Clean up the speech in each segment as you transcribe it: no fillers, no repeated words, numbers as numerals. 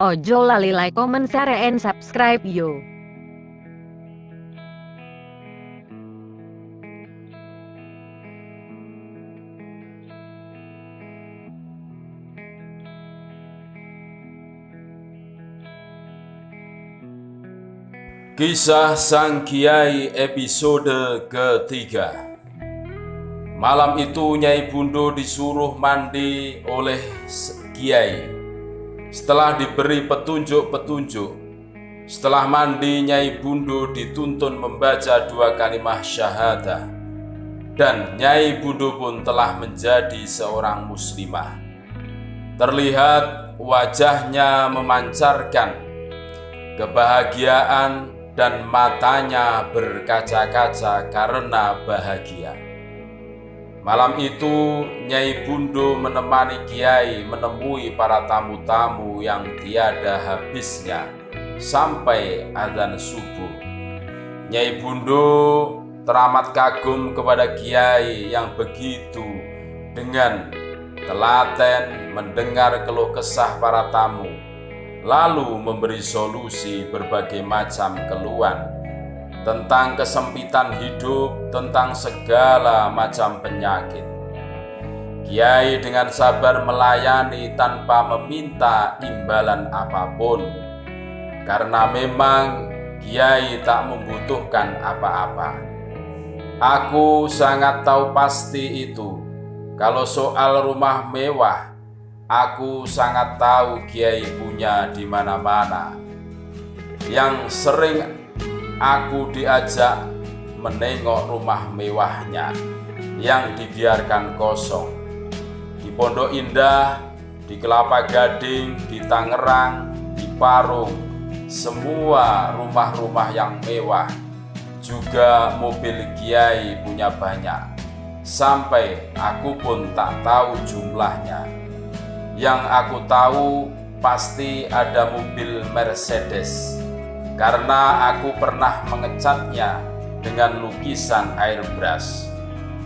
Ojo lali like, comment, share, and subscribe yo. Kisah Sang Kiai episode ketiga. Malam itu Nyai Bundo disuruh mandi oleh Kiai. Setelah diberi petunjuk-petunjuk, setelah mandi Nyai Bundo dituntun membaca 2 kalimah syahadah. Dan Nyai Bundo pun telah menjadi seorang muslimah. Terlihat wajahnya memancarkan kebahagiaan dan matanya berkaca-kaca karena bahagia. Malam itu Nyai Bundo menemani Kiai menemui para tamu-tamu yang tiada habisnya sampai azan subuh. Nyai Bundo teramat kagum kepada Kiai yang begitu dengan telaten mendengar keluh kesah para tamu, lalu memberi solusi berbagai macam keluhan tentang kesempitan hidup, tentang segala macam penyakit. Kiai dengan sabar melayani tanpa meminta imbalan apapun, karena memang Kiai tak membutuhkan apa-apa. Aku sangat tahu pasti itu. Kalau soal rumah mewah, aku sangat tahu Kiai punya di mana-mana. Yang sering aku diajak menengok rumah mewahnya yang dibiarkan kosong. Di Pondok Indah, di Kelapa Gading, di Tangerang, di Parung, semua rumah-rumah yang mewah. Juga mobil Kiai punya banyak, sampai aku pun tak tahu jumlahnya. Yang aku tahu pasti ada mobil Mercedes, karena aku pernah mengecatnya dengan lukisan airbrush.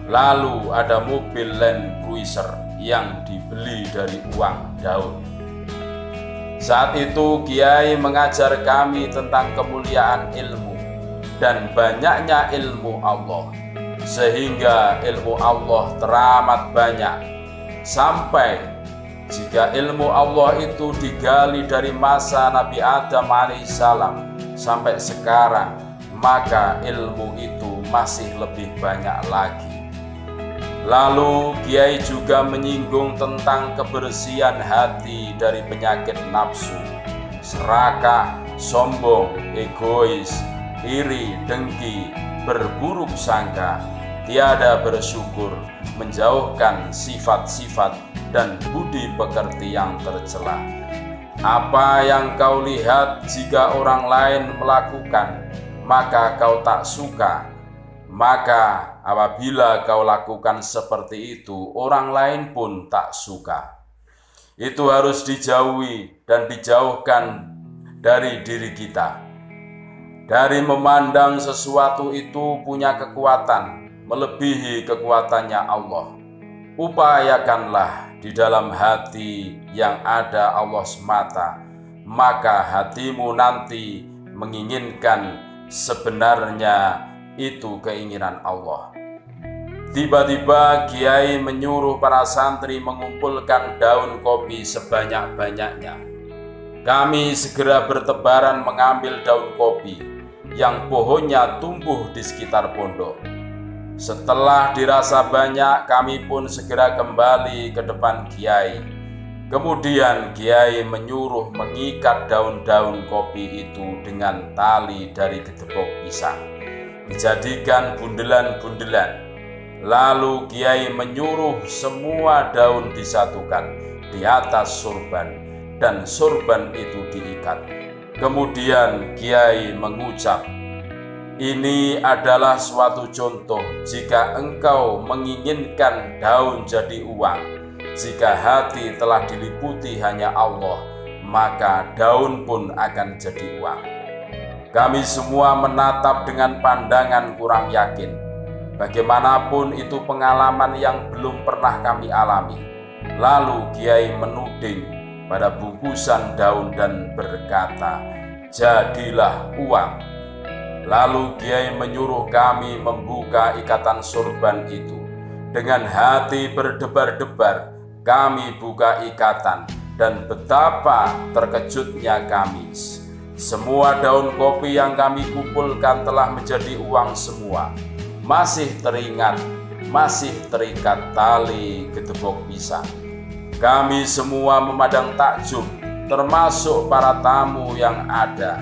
Lalu ada mobil Land Cruiser yang dibeli dari uang daun. Saat itu Kiai mengajar kami tentang kemuliaan ilmu dan banyaknya ilmu Allah, sehingga ilmu Allah teramat banyak, sampai jika ilmu Allah itu digali dari masa Nabi Adam alaihissalam sampai sekarang, maka ilmu itu masih lebih banyak lagi. Lalu Kiai juga menyinggung tentang kebersihan hati dari penyakit nafsu, serakah, sombong, egois, iri, dengki, berburuk sangka, tiada bersyukur, menjauhkan sifat-sifat dan budi pekerti yang tercela. Apa yang kau lihat jika orang lain melakukan, maka kau tak suka. Maka apabila kau lakukan seperti itu, orang lain pun tak suka. Itu harus dijauhi dan dijauhkan dari diri kita. Dari memandang sesuatu itu punya kekuatan melebihi kekuatannya Allah. Upayakanlah di dalam hati yang ada Allah semata, maka hatimu nanti menginginkan sebenarnya itu keinginan Allah. Tiba-tiba Kiai menyuruh para santri mengumpulkan daun kopi sebanyak-banyaknya. Kami segera bertebaran mengambil daun kopi yang pohonnya tumbuh di sekitar pondok. Setelah dirasa banyak, kami pun segera kembali ke depan Kiai. Kemudian Kiai menyuruh mengikat daun-daun kopi itu dengan tali dari gedebok pisang, dijadikan bundelan-bundelan. Lalu Kiai menyuruh semua daun disatukan di atas sorban, dan sorban itu diikat. Kemudian Kiai mengucap, "Ini adalah suatu contoh jika engkau menginginkan daun jadi uang. Jika hati telah diliputi hanya Allah, maka daun pun akan jadi uang." Kami semua menatap dengan pandangan kurang yakin. Bagaimanapun itu pengalaman yang belum pernah kami alami. Lalu Kiai menuding, pada bungkusan daun dan berkata, "Jadilah uang." Lalu Kiai menyuruh kami membuka ikatan sorban itu. Dengan hati berdebar-debar, kami buka ikatan, dan betapa terkejutnya kami. Semua daun kopi yang kami kumpulkan telah menjadi uang semua. Masih terikat tali gedebok pisang. Kami semua memandang takjub, termasuk para tamu yang ada.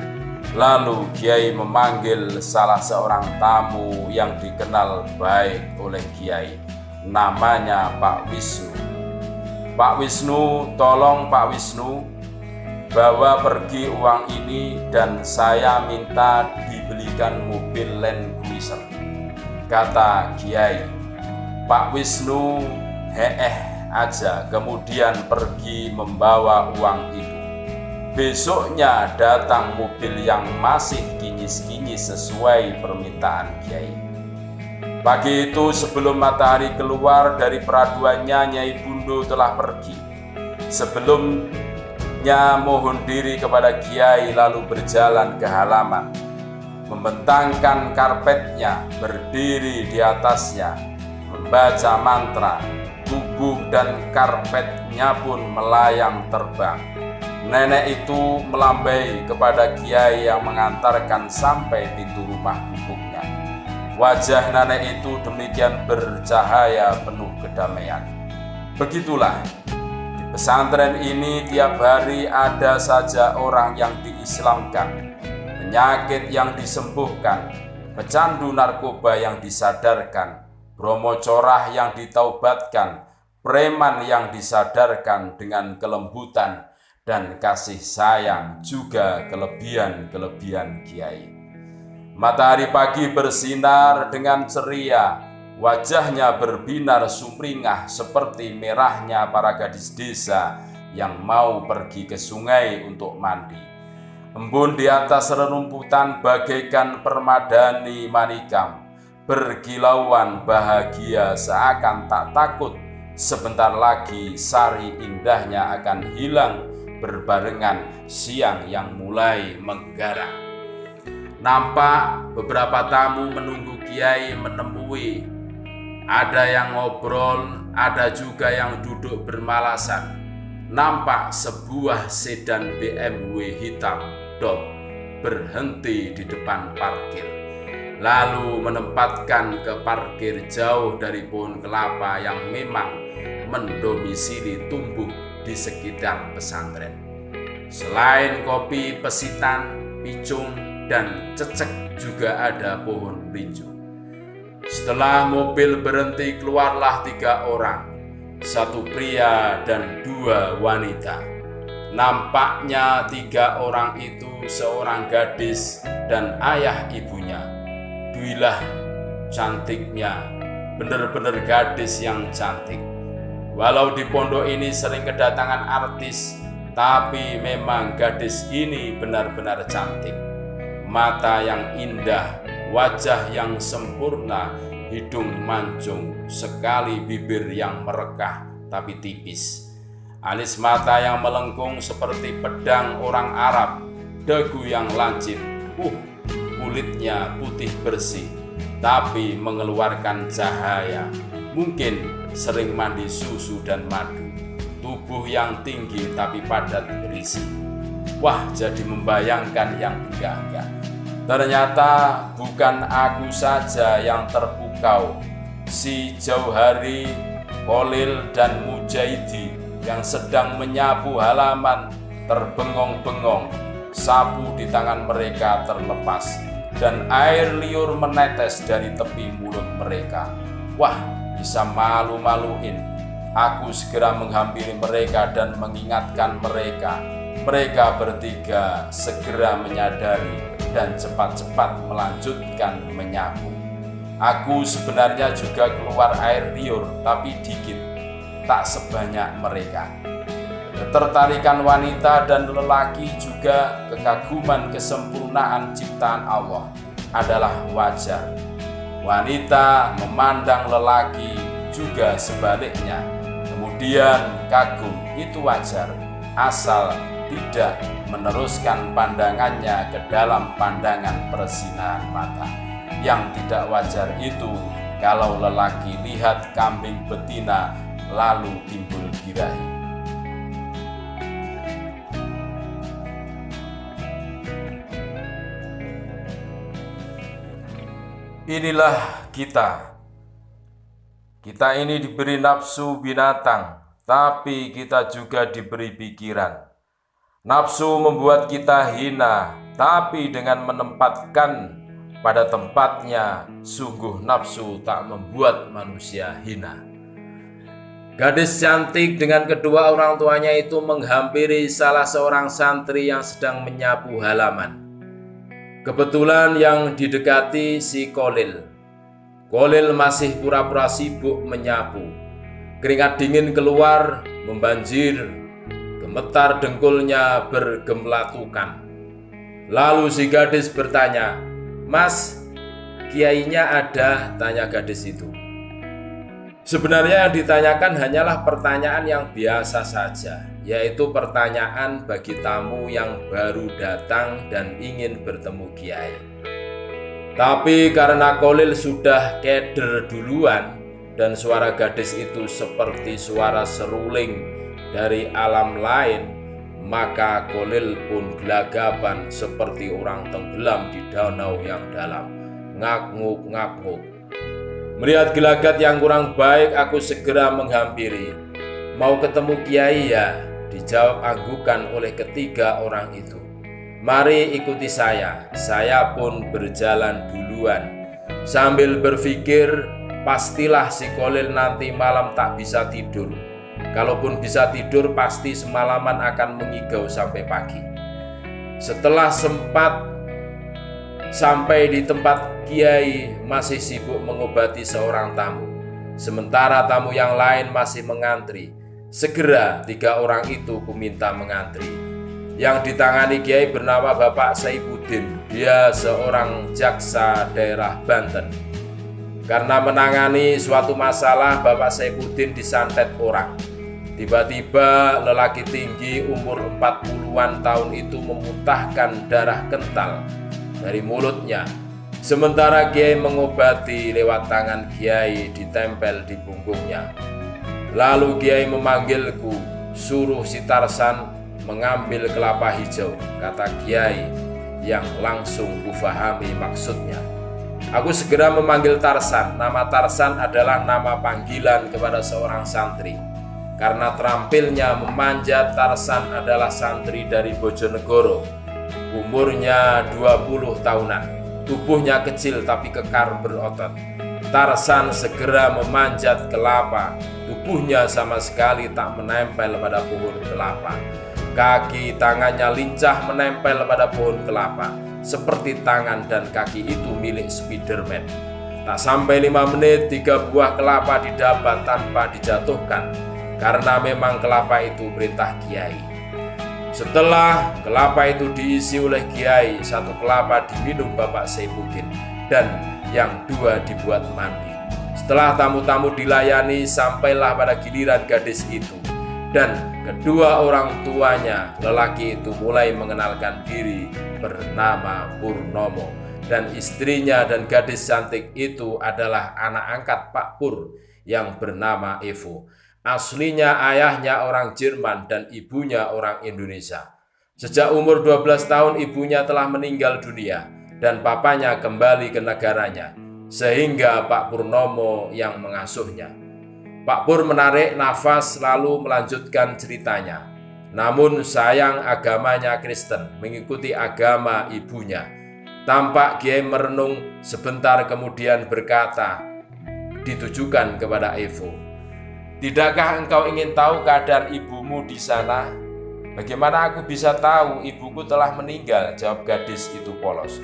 Lalu Kiai memanggil salah seorang tamu yang dikenal baik oleh Kiai. Namanya Pak Wisnu. "Pak Wisnu, tolong Pak Wisnu, bawa pergi uang ini dan saya minta dibelikan mobil Land Cruiser," kata Kiai. Pak Wisnu aja, kemudian pergi membawa uang itu. Besoknya datang mobil yang masih kinyis-kinyis sesuai permintaan Kiai. Pagi itu sebelum matahari keluar dari peraduannya, Nyai Bundo telah pergi. Sebelumnya mohon diri kepada Kiai, lalu berjalan ke halaman, membentangkan karpetnya, berdiri di atasnya, membaca mantra. Tubuh dan karpetnya pun melayang terbang. Nenek itu melambai kepada Kiai yang mengantarkan sampai pintu rumah gubuknya. Wajah nenek itu demikian bercahaya penuh kedamaian. Begitulah, di pesantren ini tiap hari ada saja orang yang diislamkan, penyakit yang disembuhkan, pecandu narkoba yang disadarkan, bromo corah yang ditaubatkan, preman yang disadarkan dengan kelembutan dan kasih sayang, juga kelebihan-kelebihan Kiai. Matahari pagi bersinar dengan ceria, wajahnya berbinar sumringah seperti merahnya para gadis desa yang mau pergi ke sungai untuk mandi. Embun di atas rerumputan bagaikan permadani manikam, berkilauan bahagia seakan tak takut sebentar lagi sari indahnya akan hilang berbarengan siang yang mulai menggarang. Nampak beberapa tamu menunggu Kiai menemui. Ada yang ngobrol, ada juga yang duduk bermalasan. Nampak sebuah sedan BMW hitam dop berhenti di depan parkir, lalu menempatkan ke parkir jauh dari pohon kelapa yang memang mendomisili tumbuh di sekitar pesantren. Selain kopi, pesitan, picung, dan cecek, juga ada pohon linju. Setelah mobil berhenti, keluarlah 3 orang, 1 pria dan 2 wanita. Nampaknya 3 orang itu seorang gadis dan ayah ibunya. Duilah cantiknya, benar-benar gadis yang cantik. Walau di pondok ini sering kedatangan artis, tapi memang gadis ini benar-benar cantik. Mata yang indah, wajah yang sempurna, hidung mancung, sekali bibir yang merekah tapi tipis. Alis mata yang melengkung seperti pedang orang Arab, dagu yang lancip, kulitnya putih bersih, tapi mengeluarkan cahaya. Mungkin sering mandi susu dan madu. Tubuh yang tinggi tapi padat berisi. Wah, jadi membayangkan yang enggak-enggak. Ternyata bukan aku saja yang terpukau. Si Jauhari, Kolil, dan Mujaidi yang sedang menyapu halaman terbengong-bengong. Sapu di tangan mereka terlepas dan air liur menetes dari tepi mulut mereka. Wah, bisa malu-maluin. Aku segera menghampiri mereka dan mengingatkan mereka. Mereka bertiga segera menyadari dan cepat-cepat melanjutkan menyapu. Aku sebenarnya juga keluar air liur, tapi dikit, tak sebanyak mereka. Ketertarikan wanita dan lelaki juga kekaguman kesempurnaan ciptaan Allah adalah wajar. Wanita memandang lelaki juga sebaliknya, kemudian kagum, itu wajar. asal tidak meneruskan pandangannya ke dalam pandangan perzinahan mata. Yang tidak wajar itu kalau lelaki lihat kambing betina lalu timbul birahi. Inilah kita. Kita ini diberi nafsu binatang, tapi kita juga diberi pikiran. Nafsu membuat kita hina, tapi dengan menempatkan pada tempatnya, sungguh nafsu tak membuat manusia hina. Gadis cantik dengan kedua orang tuanya itu menghampiri salah seorang santri yang sedang menyapu halaman. Kebetulan yang didekati si Kolil. Kolil masih pura-pura sibuk menyapu. Keringat dingin keluar, membanjir. Gemetar dengkulnya bergemelatukan. Lalu si gadis bertanya, "Mas, kiainya ada?" tanya gadis itu. Sebenarnya yang ditanyakan hanyalah pertanyaan yang biasa saja, yaitu pertanyaan bagi tamu yang baru datang dan ingin bertemu kiai. Tapi karena Kolil sudah keder duluan dan suara gadis itu seperti suara seruling dari alam lain, maka Kolil pun gelagapan seperti orang tenggelam di danau yang dalam, ngak-nguk. Melihat gelagat yang kurang baik, aku segera menghampiri. "Mau ketemu kiai ya?" dijawab anggukan oleh ketiga orang itu. "Mari ikuti saya." Saya pun berjalan duluan. Sambil berpikir, pastilah si Kolil nanti malam tak bisa tidur. Kalaupun bisa tidur, pasti semalaman akan mengigau sampai pagi. Setelah sempat sampai di tempat kiai masih sibuk mengobati seorang tamu, sementara tamu yang lain masih mengantri. Segera 3 orang itu kuminta mengantri. Yang ditangani kiai bernama Bapak Saifuddin. Dia seorang jaksa daerah Banten. Karena menangani suatu masalah, Bapak Saifuddin disantet orang. Tiba-tiba lelaki tinggi umur 40-an tahun itu memuntahkan darah kental dari mulutnya. Sementara kiai mengobati lewat tangan kiai ditempel di punggungnya. Lalu kiai memanggilku, "Suruh si Tarsan mengambil kelapa hijau," kata kiai yang langsung kufahami maksudnya. Aku segera memanggil Tarsan. Nama Tarsan adalah nama panggilan kepada seorang santri. Karena terampilnya memanjat, Tarsan adalah santri dari Bojonegoro. Umurnya 20 tahunan. Tubuhnya kecil tapi kekar berotot. Tarsan segera memanjat kelapa. Tubuhnya sama sekali tak menempel pada pohon kelapa. Kaki tangannya lincah menempel pada pohon kelapa, seperti tangan dan kaki itu milik Spiderman. Tak sampai 5 menit, 3 buah kelapa didapat tanpa dijatuhkan, karena memang kelapa itu perintah kiai. Setelah kelapa itu diisi oleh kiai, 1 kelapa diminum Bapak Saifuddin dan yang 2 dibuat mandi. Setelah tamu-tamu dilayani, sampailah pada giliran gadis itu. Dan kedua orang tuanya, lelaki itu mulai mengenalkan diri bernama Purnomo. Dan istrinya dan gadis cantik itu adalah anak angkat Pak Pur yang bernama Evo. Aslinya ayahnya orang Jerman dan ibunya orang Indonesia. Sejak umur 12 tahun ibunya telah meninggal dunia dan papanya kembali ke negaranya, sehingga Pak Purnomo yang mengasuhnya. Pak Pur menarik nafas lalu melanjutkan ceritanya. Namun sayang agamanya Kristen, mengikuti agama ibunya. Tampak kiai merenung sebentar kemudian berkata, ditujukan kepada Evo, "Tidakkah engkau ingin tahu keadaan ibumu di sana?" "Bagaimana aku bisa tahu? Ibuku telah meninggal," jawab gadis itu polos.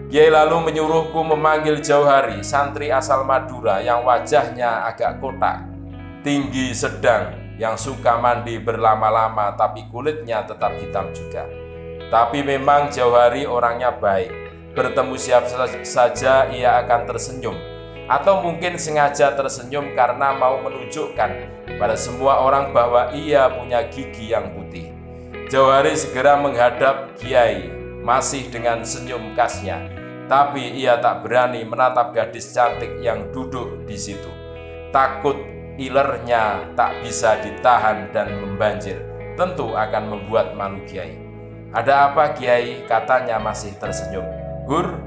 Kiai lalu menyuruhku memanggil Jauhari, santri asal Madura yang wajahnya agak kotak, tinggi sedang, yang suka mandi berlama-lama tapi kulitnya tetap hitam juga. Tapi memang Jauhari orangnya baik. Bertemu siapa saja ia akan tersenyum. Atau mungkin sengaja tersenyum karena mau menunjukkan pada semua orang bahwa ia punya gigi yang putih. Jauhari segera menghadap Kiai, masih dengan senyum khasnya. Tapi ia tak berani menatap gadis cantik yang duduk di situ. Takut ilernya tak bisa ditahan dan membanjir, tentu akan membuat malu Kiai. "Ada apa, Kiai?" katanya masih tersenyum. "Hur,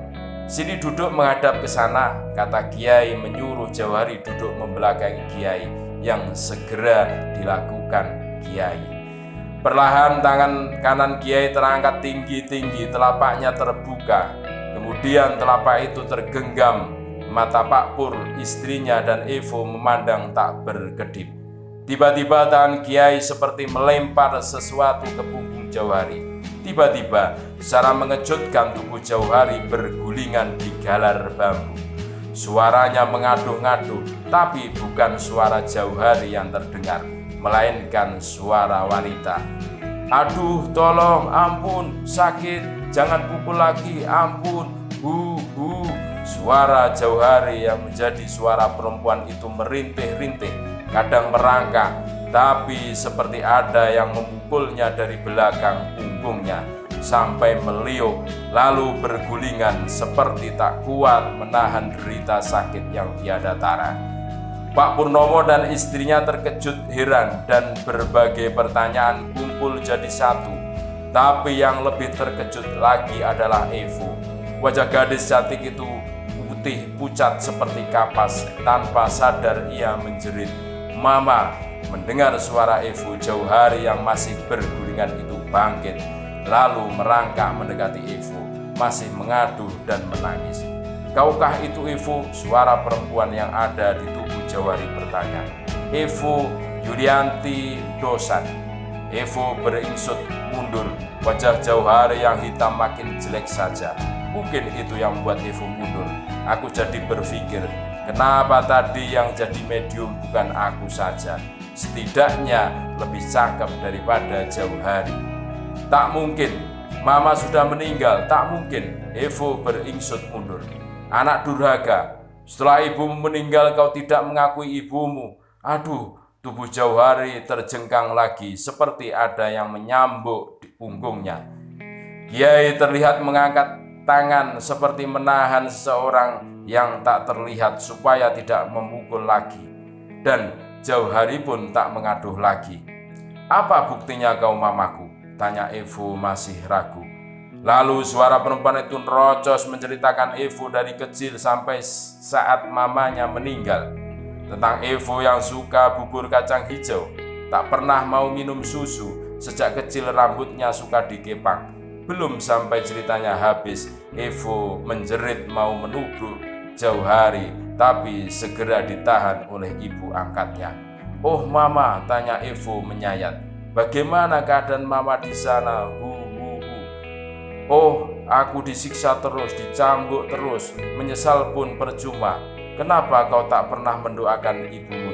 sini duduk menghadap ke sana," kata Kiai menyuruh Jauhari duduk membelakangi Kiai, yang segera dilakukan Kiai. Perlahan tangan kanan Kiai terangkat tinggi-tinggi, telapaknya terbuka. Kemudian telapak itu tergenggam. Mata Pak Pur, istrinya, dan Evo memandang tak berkedip. Tiba-tiba tangan Kiai seperti melempar sesuatu ke punggung Jauhari. Tiba-tiba, secara mengejutkan tubuh Jauhari bergulingan di galar bambu. Suaranya mengaduh-ngaduh, tapi bukan suara Jauhari yang terdengar, melainkan suara wanita. "Aduh, tolong, ampun, sakit, jangan pukul lagi, ampun, hu. Suara Jauhari yang menjadi suara perempuan itu merintih-rintih, kadang merangkak, tapi seperti ada yang memukulnya dari belakang punggungnya sampai meliuk, lalu bergulingan seperti tak kuat menahan derita sakit yang tiada tara. Pak Purnomo dan istrinya terkejut, heran, dan berbagai pertanyaan kumpul jadi satu. Tapi yang lebih terkejut lagi adalah Evo. Wajah gadis cantik itu putih pucat seperti kapas. Tanpa sadar ia menjerit, "Mama!" Mendengar suara Evo, Jauhari yang masih bergulingan itu bangkit, lalu merangkak mendekati Evo, masih mengaduh dan menangis. "Kaukah itu Evo?" Suara perempuan yang ada di tubuh Jauhari bertanya. "Evo Yulianti Dosan." Evo beringsut mundur, wajah Jauhari yang hitam makin jelek saja. Mungkin itu yang membuat Evo mundur. Aku jadi berpikir, kenapa tadi yang jadi medium bukan aku saja? Setidaknya lebih cakep daripada Jauhari. Tak mungkin, Mama sudah meninggal, tak mungkin. Evo beringsut mundur. "Anak durhaka, setelah ibumu meninggal kau tidak mengakui ibumu." Aduh, tubuh Jauhari terjengkang lagi seperti ada yang menyambuk di punggungnya. Kiai terlihat mengangkat tangan seperti menahan seseorang yang tak terlihat supaya tidak memukul lagi. Dan Jauhari pun tak mengaduh lagi. "Apa buktinya kau mamaku?" tanya Evo masih ragu. Lalu suara perempuan itu nerocos menceritakan Evo dari kecil sampai saat mamanya meninggal. Tentang Evo yang suka bubur kacang hijau, tak pernah mau minum susu, sejak kecil rambutnya suka dikepang. Belum sampai ceritanya habis, Evo menjerit mau menubruk Jauhari, tapi segera ditahan oleh ibu angkatnya. "Oh Mama," tanya Evo menyayat, "bagaimana keadaan Mama di sana?" "Oh, aku disiksa terus, dicambuk terus, menyesal pun percuma. Kenapa kau tak pernah mendoakan ibumu